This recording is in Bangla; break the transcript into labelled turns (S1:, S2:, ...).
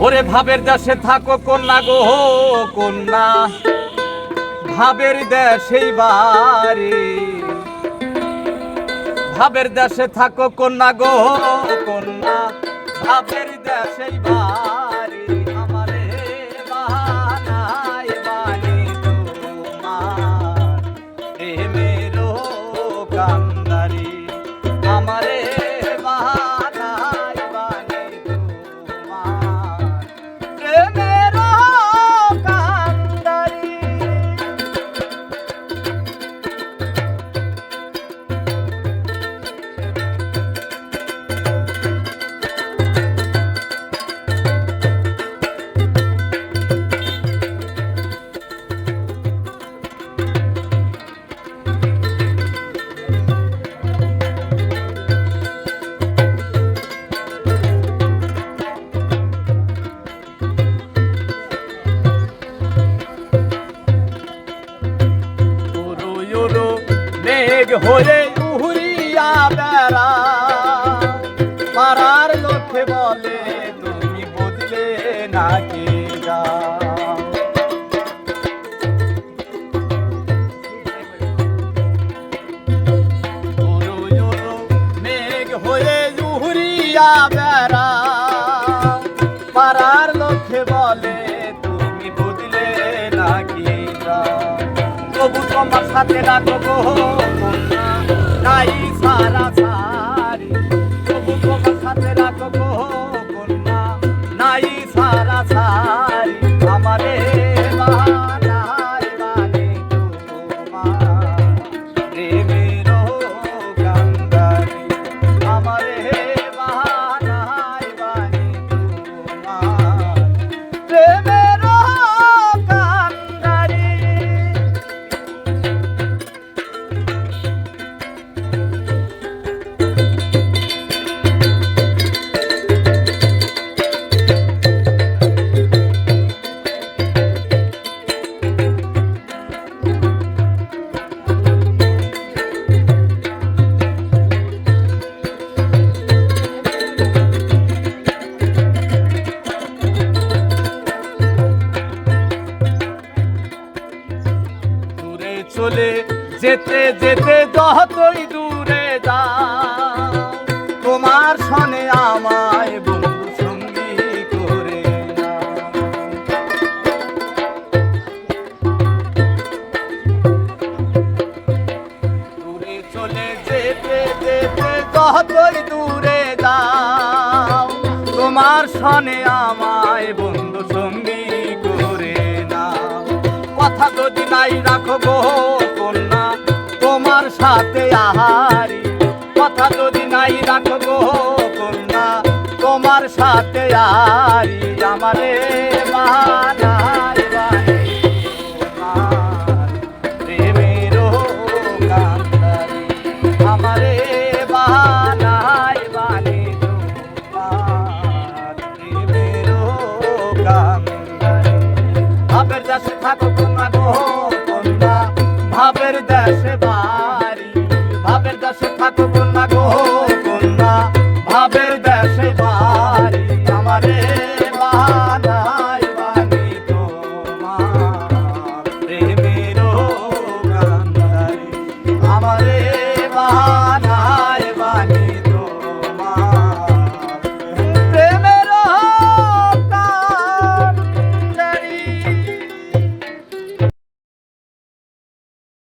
S1: ওরে ভাবের দেশে থাকো কন্যা গো কন্যা, ভাবের দেশেই বাড়ি। ভাবের দেশে থাকো কন্যা গো কন্যা, ভাবের দেশেই বাড়ি। আমারে বাহানায় বানি তোমার প্রেমেরও কান্দারি। আমারে বাহানায় বানি তোমার প্রেমেরও কান্দারি। মেঘ হয়ে উহুরিয়া বেড়া, পাড়ার লোকে বলে তুমি বদলে নাকি যাও। মেঘ হয়ে উহুরিয়া বেড়া, পাড়ার লোকে বলে তুমি বদলে নাকি যাও। তবু তোমার সাথে রাখো গো কন্যা, নাই সারা সারি। তবু তোমার সাথে রাখো গো কন্যা, নাই সারা সারি। আমারে বাহানায় বানি তোমার প্রেমেরও কান্দারি। আমারে বাহানায় বানি তোমার প্রেমেরও কান্দারি। চলে যেতে যেতে যতই দূরে যাও, তোমার সনে আমায় বন্ধু সঙ্গী করে নাও। দূরে চলে যেতে যেতে যতই দূরে যাও, তোমার সনে আমায় বন্ধু সঙ্গী করে নাও। কথা যদি নাই রাখো গো কন্যা, তোমার সাথে আহারি। কথা যদি নাই রাখো গো কন্যা, তোমার সাথে আহারি। আমারে বাহানায় বানি তোমার প্রেমেরও কান্দারি। আমারে বাহানায় বানি তোমার প্রেমেরও কান্দারি। ভাবের দেশে থাকো কন্যা গো কন্যা, ভাবের দেশে বাড়ি। ভাবের দেশে থাকো কন্যা গো কন্যা, ভাবের দেশে বাড়ি। আমারে বাহানায়